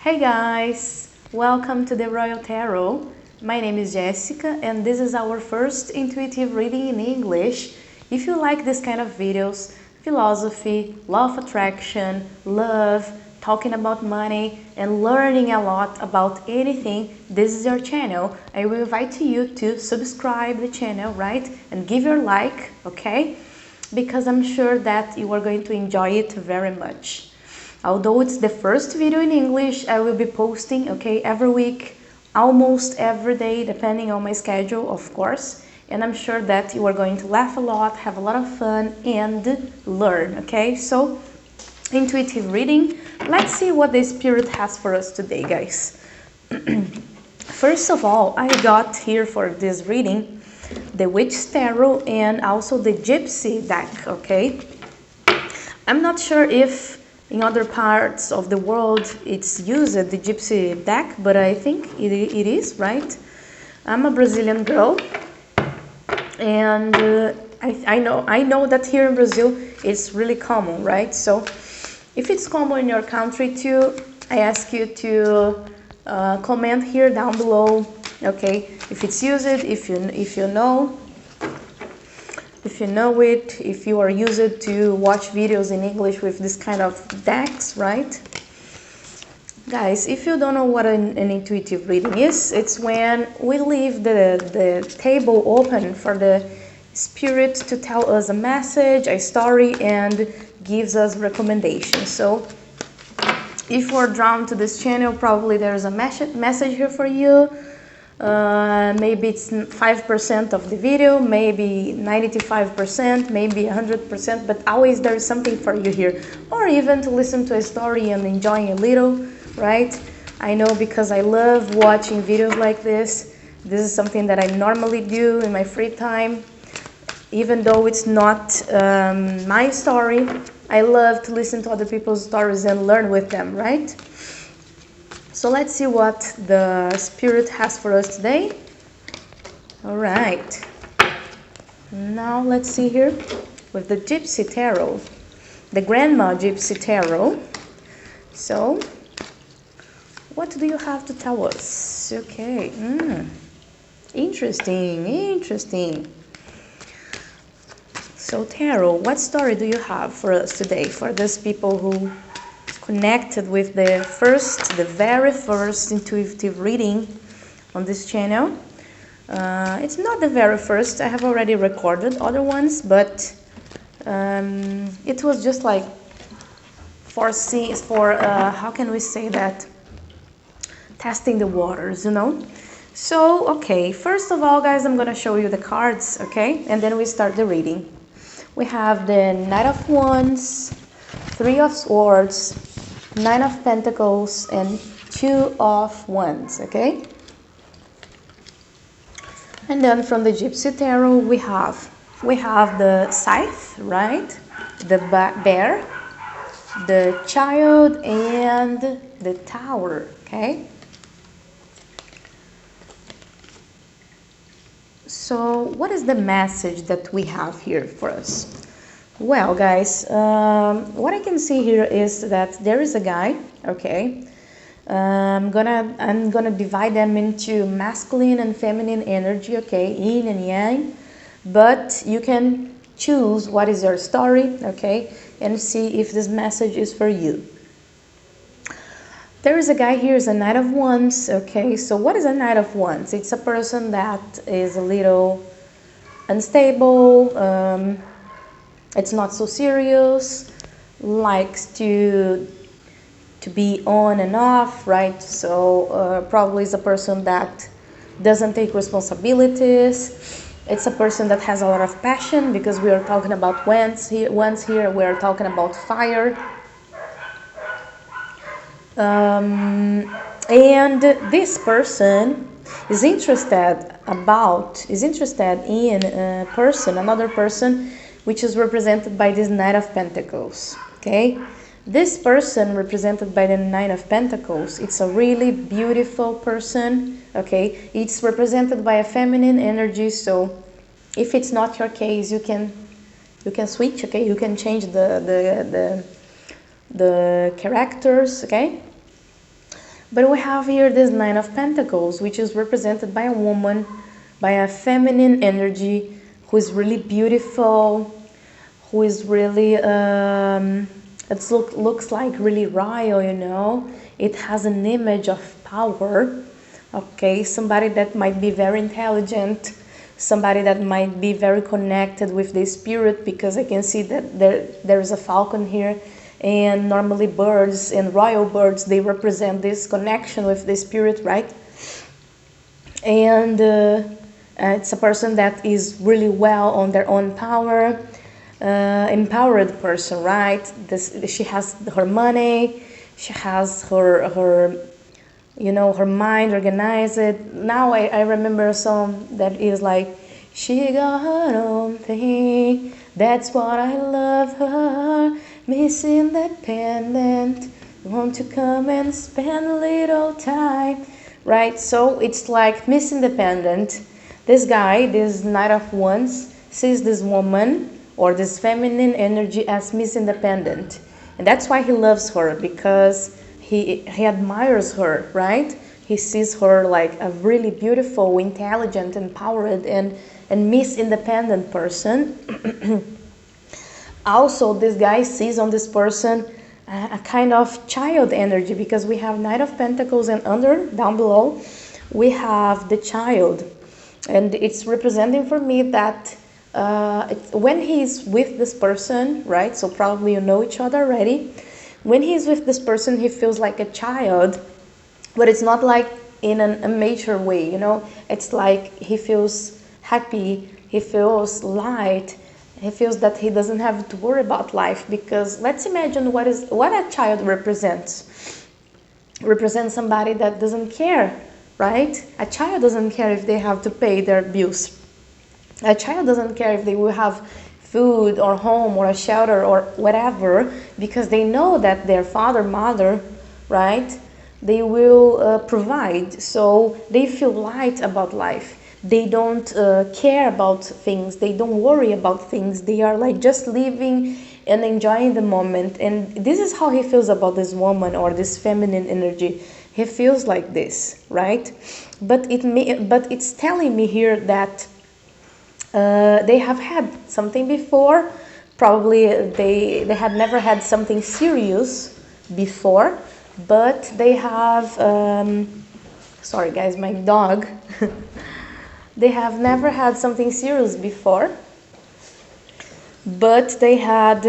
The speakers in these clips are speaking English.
Hey guys, welcome to the Royal Tarot. My name is Jessica and this is our first intuitive reading in English. If you like this kind of videos, philosophy, law of attraction, love, talking about money and learning a lot about anything, this is your channel. I will invite you to subscribe the channel, right? And give your like, okay? Because I'm sure that you are going to enjoy it very much. Although it's the first video in English, I will be posting, okay, every week, almost every day, depending on my schedule, of course. And I'm sure that you are going to laugh a lot, have a lot of fun, and learn, okay? So, intuitive reading. Let's see what the Spirit has for us today, guys. First of all, I got here for this reading the Witch Tarot and also the Gypsy deck, okay? I'm not sure if in other parts of the world it's used, the Gypsy deck, but I think it is, right? I'm a Brazilian girl, and I know that here in Brazil it's really common, right? So if it's common in your country too, I ask you to comment here down below, okay? If it's used, if you know. If you know it, if you are used to watch videos in English with this kind of decks, right? Guys, if you don't know what an intuitive reading is, it's when we leave the table open for the Spirit to tell us a message, a story, and gives us recommendations. So, if you're drawn to this channel, probably there's a message here for you. Maybe it's 5% of the video, maybe 95%, maybe 100%, but always there's something for you here. Or even to listen to a story and enjoying a little, right? I know because I love watching videos like this. This is something that I normally do in my free time. Even though it's not my story, I love to listen to other people's stories and learn with them, right? So let's see what the Spirit has for us today. All right. Now let's see here with the Gypsy Tarot, the Grandma Gypsy Tarot. So, what do you have to tell us? Okay. Interesting. So Tarot, what story do you have for us today, for those people who connected with the very first intuitive reading on this channel? It's not the very first. I have already recorded other ones, but it was just like for how can we say that, testing the waters, you know. So okay, first of all, guys, I'm gonna show you the cards, okay, and then we start the reading. We have the Knight of Wands, Three of Swords, Nine of Pentacles, and Two of Wands, okay? And then from the Gypsy Tarot, we have the Scythe, right? The Bear, the Child, and the Tower, okay? So what is the message that we have here for us? Well, guys, what I can see here is that there is a guy, okay? I'm gonna divide them into masculine and feminine energy, okay? Yin and yang. But you can choose what is your story, okay? And see if this message is for you. There is a guy here, is a Knight of Wands, okay? So what is a Knight of Wands? It's a person that is a little unstable, it's not so serious, likes to be on and off, right? So probably is a person that doesn't take responsibilities. It's a person that has a lot of passion, because we are talking about wands here. We are talking about fire. And this person is interested in a person, another person, which is represented by this Knight of Pentacles, okay? This person represented by the Nine of Pentacles, it's a really beautiful person, okay? It's represented by a feminine energy, so if it's not your case, you can switch, okay? You can change the characters, okay? But we have here this Nine of Pentacles, which is represented by a woman, by a feminine energy, who is really beautiful, who is really, looks like really royal, you know. It has an image of power, okay? Somebody that might be very intelligent, somebody that might be very connected with the spirit, because I can see that there's a falcon here, and normally birds and royal birds, they represent this connection with the spirit, right? And it's a person that is really well on their own power, empowered person, right? She has her money, she has her you know, her mind organized. Now I remember a song that is like, she got her own thing, that's what I love her, Miss Independent, want to come and spend a little time, right? So it's like Miss Independent. This guy, this Knight of Wands, sees this woman or this feminine energy as Miss Independent, and that's why he loves her, because he admires her, right? He sees her like a really beautiful, intelligent, empowered, and Miss Independent person. Also, this guy sees on this person a kind of child energy, because we have Knight of Pentacles, and down below, we have the child. And it's representing for me that when he's with this person, right? So probably you know each other already. When he's with this person, he feels like a child, but it's not like in a major way, you know? It's like he feels happy, he feels light, he feels that he doesn't have to worry about life, because let's imagine what a child represents. Represents somebody that doesn't care, right? A child doesn't care if they have to pay their bills. A child doesn't care if they will have food or home or a shelter or whatever, because they know that their father, mother, right, they will provide. So they feel light about life. They don't care about things. They don't worry about things. They are like just living and enjoying the moment. And this is how he feels about this woman or this feminine energy. He feels like this, right? But it's telling me here that they have had something before. Probably they had never had something serious before, but they have, sorry guys, my dog. They have never had something serious before, but they had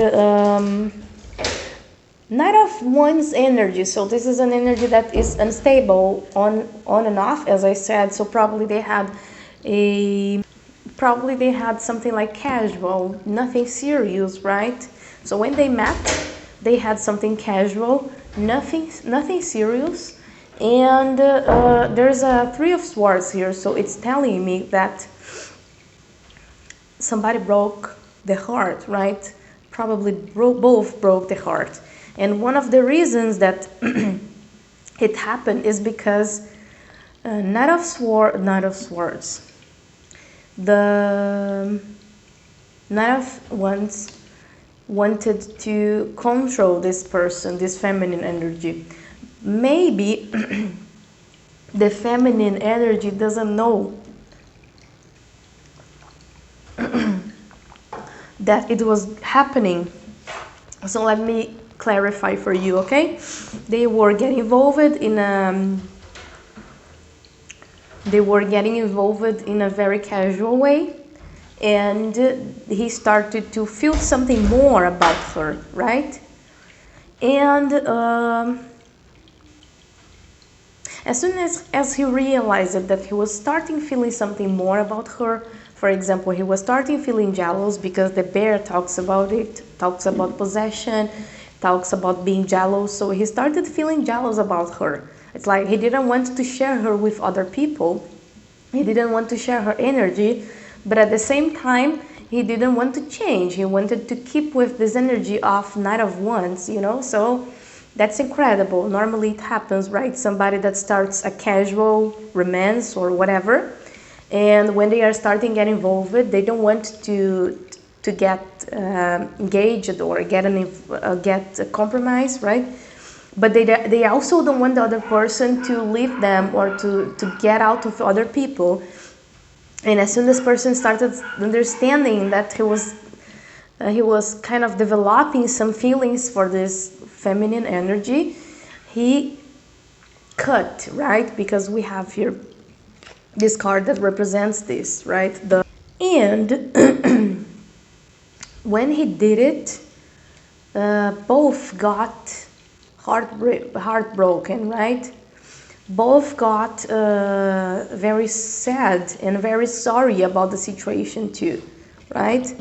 Knight of Wands energy. So this is an energy that is unstable, on and off, as I said. So probably they had something like casual, nothing serious, right? So when they met, they had something casual, nothing serious. And there's a Three of Swords here, so it's telling me that somebody broke the heart, right? Probably both broke the heart. And one of the reasons that it happened is because Knight of Swords. The Knight of Wands wanted to control this person, this feminine energy. Maybe the feminine energy doesn't know that it was happening. So let me clarify for you, okay? They were getting involved in a very casual way, and he started to feel something more about her, right? And as soon as he realized that he was starting feeling something more about her, for example, he was starting feeling jealous, because the bear talks about it, talks about possession, talks about being jealous. So he started feeling jealous about her. It's like he didn't want to share her with other people. He didn't want to share her energy, but at the same time, he didn't want to change. He wanted to keep with this energy of Knight of Wands, you know? So that's incredible. Normally it happens, right? Somebody that starts a casual romance or whatever, and when they are starting to get involved, they don't want to get engaged or get a compromise, right? but they also don't want the other person to leave them or to get out of other people. And as soon as this person started understanding that he was kind of developing some feelings for this feminine energy, he cut, right? Because we have here this card that represents this, right? And when he did it, both got heartbroken, right? Both got very sad and very sorry about the situation too, right?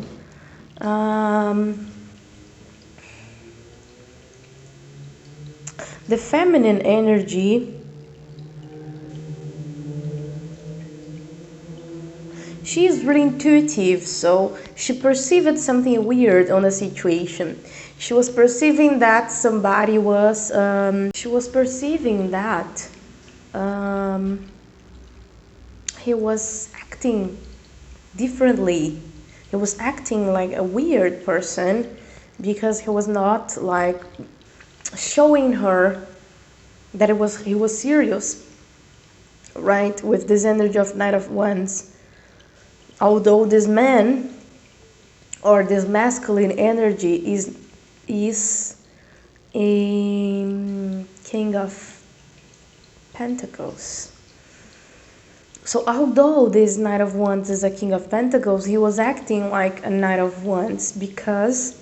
The feminine energy, she is really intuitive, so she perceived something weird on the situation. She was perceiving that somebody was, he was acting differently. He was acting like a weird person because he was not like showing her that he was serious, right? With this energy of Knight of Wands. Although this man or this masculine energy is a King of Pentacles. So although this Knight of Wands is a King of Pentacles, he was acting like a Knight of Wands because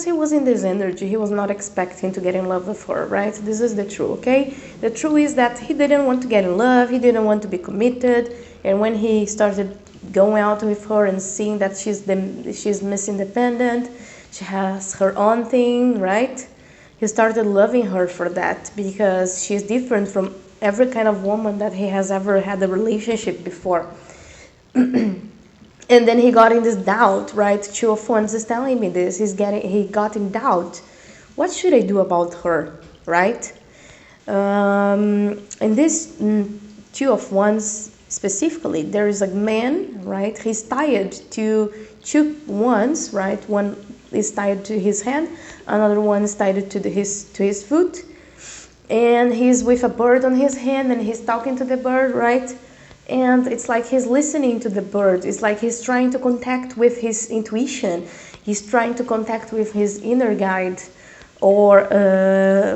he was in this energy. He was not expecting to get in love with her, right? This is the truth, okay? The truth is that he didn't want to get in love. He didn't want to be committed. And when he started going out with her and seeing that she's Miss Independent, she has her own thing, right? He started loving her for that because she's different from every kind of woman that he has ever had a relationship before. And then he got in this doubt, right? Two of Wands is telling me this. He got in doubt. What should I do about her, right? In this Two of Wands specifically, there is a man, right? He's tied to two wands, right? One is tied to his hand, another one is tied to his foot, and he's with a bird on his hand, and he's talking to the bird, right? And it's like he's listening to the bird. It's like he's trying to contact with his intuition. He's trying to contact with his inner guide or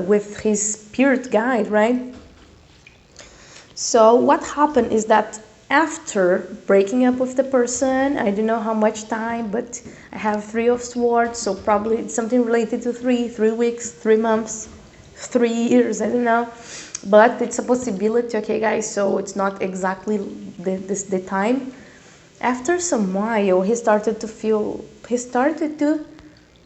with his spirit guide, right? So what happened is that after breaking up with the person, I don't know how much time, but I have Three of Swords, so probably it's something related to 3 weeks, 3 months, 3 years, I don't know. But it's a possibility, okay guys, so it's not exactly the time. After some while, he started to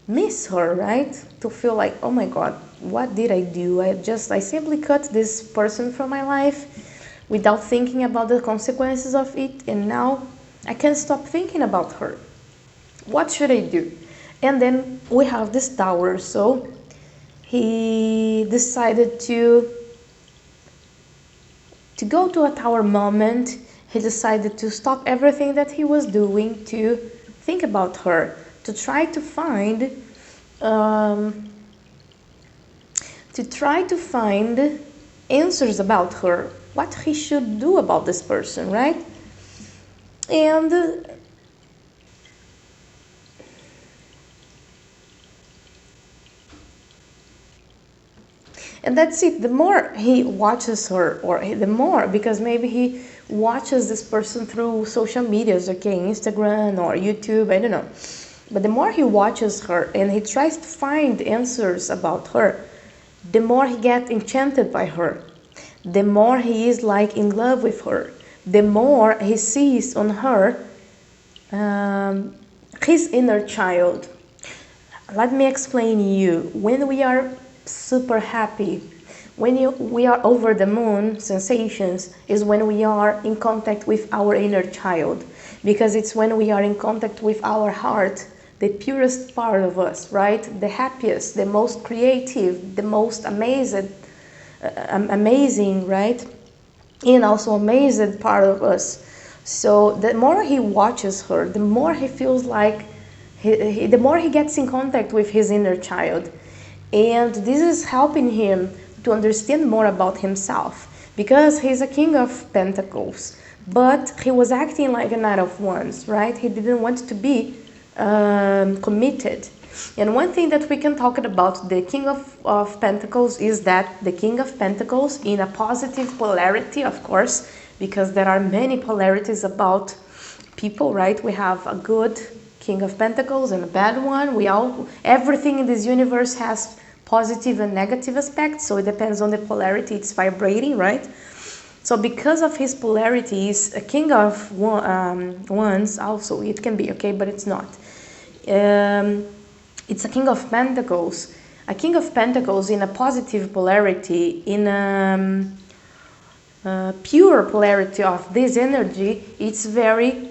miss her, right? To feel like, oh my God, what did I do? I simply cut this person from my life without thinking about the consequences of it, and now I can't stop thinking about her. What should I do? And then we have this Tower, so he decided to go to a Tower moment. He decided to stop everything that he was doing to think about her, to try to find answers about her, what he should do about this person, right? And that's it. The more he watches her, because maybe he watches this person through social medias, okay, Instagram or YouTube, I don't know. But the more he watches her and he tries to find answers about her, the more he gets enchanted by her. The more he is like in love with her. The more he sees on her his inner child. Let me explain you. When we are super happy, we are over the moon sensations, is when we are in contact with our inner child, because it's when we are in contact with our heart, the purest part of us, right? The happiest, the most creative, the most amazing, right? And also amazed part of us. So the more he watches her, the more he feels like The more he gets in contact with his inner child. And this is helping him to understand more about himself, because he's a King of Pentacles, but he was acting like a Knight of Wands, right? He didn't want to be committed. And one thing that we can talk about the King of Pentacles is that the King of Pentacles, in a positive polarity, of course, because there are many polarities about people, right? We have a good King of Pentacles and a bad one. Everything in this universe has positive and negative aspects, so it depends on the polarity it's vibrating, right? So because of his polarities, a King of Wands also, it can be, okay, but it's not. It's a King of Pentacles. A King of Pentacles in a positive polarity, in a pure polarity of this energy, it's very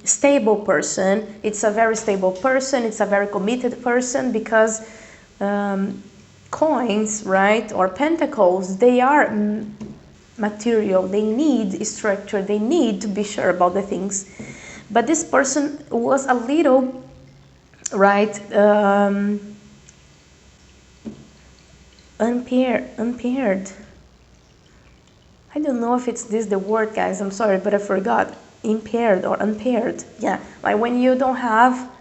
stable person. It's a very stable person. It's a very committed person, because coins, right, or pentacles, they are material. They need structure. They need to be sure about the things. But this person was a little, right, impaired. I don't know if it's this the word, guys. I'm sorry, but I forgot. Impaired or unpaired. Yeah, like when you don't have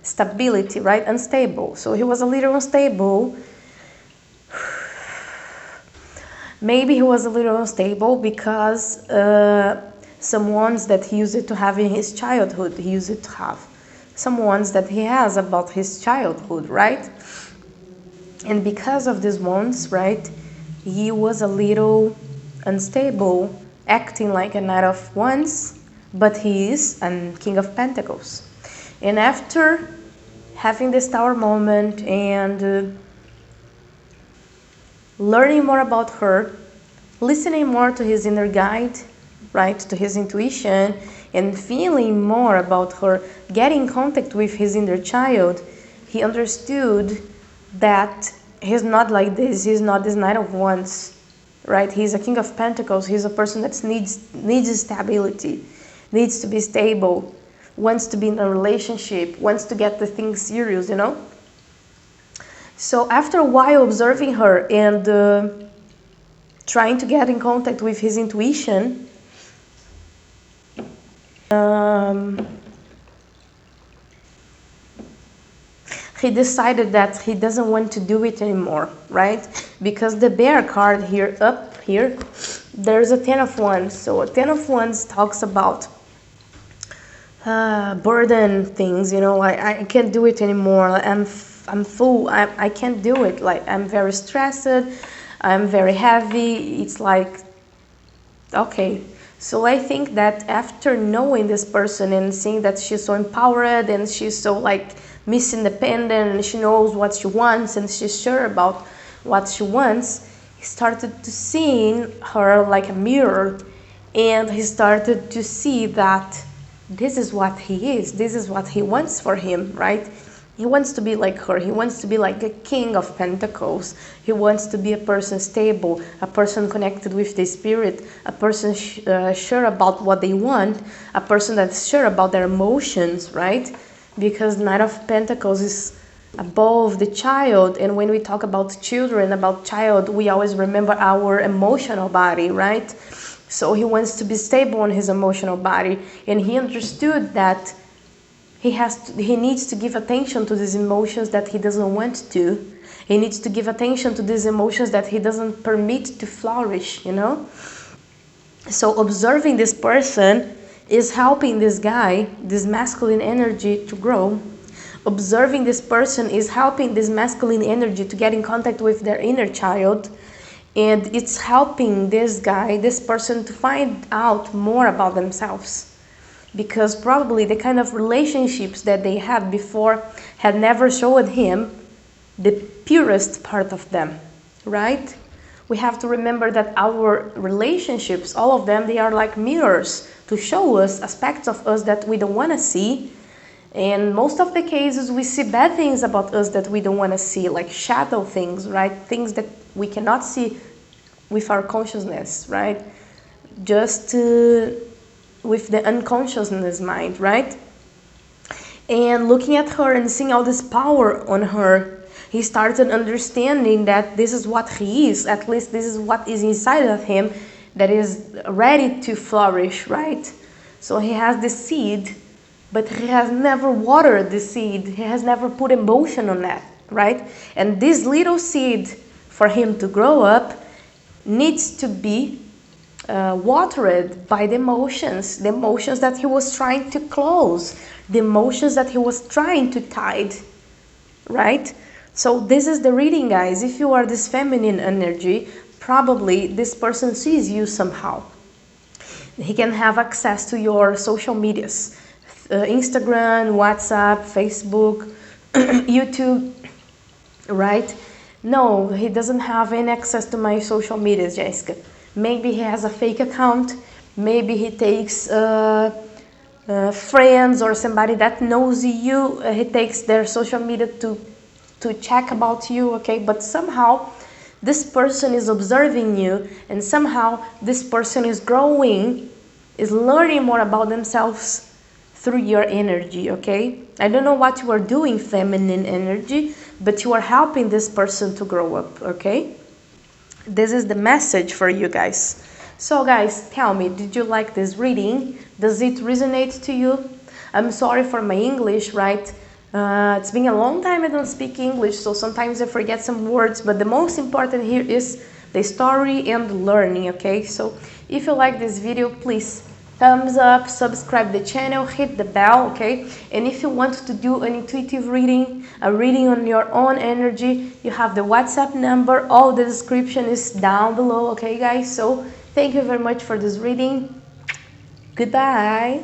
stability, right? Unstable. So he was a little unstable. Maybe he was a little unstable because some ones that he used to have in his childhood, he used to have. Some ones that he has about his childhood, right? And because of these ones, right, he was a little unstable, acting like a Knight of Wands, but he is a King of Pentacles. And after having this Tower moment and learning more about her, listening more to his inner guide, right, to his intuition, and feeling more about her, getting in contact with his inner child, he understood that he's not like this. He's not this Knight of Wands, right? He's a King of Pentacles. He's a person that needs stability, needs to be stable, wants to be in a relationship, wants to get the things serious, you know? So after a while observing her and trying to get in contact with his intuition, he decided that he doesn't want to do it anymore, right? Because the Bear card here, up here, there's a Ten of Wands. So a Ten of Wands talks about burden things, you know, like I can't do it anymore. I'm full. I can't do it. Like I'm very stressed. I'm very heavy. It's like, okay. So I think that after knowing this person and seeing that she's so empowered and she's so like Miss Independent and she knows what she wants and she's sure about what she wants, he started to see her like a mirror, and he started to see that this is what he is. This is what he wants for him, right? He wants to be like her. He wants to be like a King of Pentacles. He wants to be a person stable, a person connected with the spirit, a person sure about what they want, a person that's sure about their emotions, right? Because Knight of Pentacles is above the child, and when we talk about children, about child, we always remember our emotional body, right? So he wants to be stable in his emotional body, and he understood that he needs to give attention to these emotions that he doesn't want to. He needs to give attention to these emotions that he doesn't permit to flourish, you know? So observing this person is helping this guy, this masculine energy, to grow. Observing this person is helping this masculine energy to get in contact with their inner child. And it's helping this guy, this person, to find out more about themselves. Because probably the kind of relationships that they had before had never showed him the purest part of them, right? We have to remember that our relationships, all of them, they are like mirrors to show us aspects of us that we don't want to see. And most of the cases we see bad things about us that we don't want to see, like shadow things, right? Things that we cannot see with our consciousness, right? Just with the unconsciousness mind, right? And looking at her and seeing all this power on her, he started understanding that this is what he is, at least this is what is inside of him that is ready to flourish, right? So he has the seed, but he has never watered the seed. He has never put emotion on that, right? And this little seed, for him to grow up, needs to be watered by the emotions that he was trying to close, the emotions that he was trying to hide, right? So this is the reading, guys. If you are this feminine energy, probably this person sees you somehow. He can have access to your social medias, Instagram, WhatsApp, Facebook, YouTube, right? No, he doesn't have any access to my social medias, Jessica. Maybe he has a fake account. Maybe he takes friends or somebody that knows you. He takes their social media to check about you, okay? But somehow this person is observing you, and somehow this person is growing, is learning more about themselves through your energy, okay? I don't know what you are doing, feminine energy, but you are helping this person to grow up, okay? This is the message for you guys. So guys, tell me, did you like this reading? Does it resonate to you? I'm sorry for my English, right? It's been a long time I don't speak English, so sometimes I forget some words, but the most important here is the story and learning, okay? So if you like this video, please thumbs up, subscribe the channel, hit the bell, okay? And if you want to do an intuitive reading, a reading on your own energy, you have the WhatsApp number. All the description is down below, okay guys? So thank you very much for this reading. Goodbye.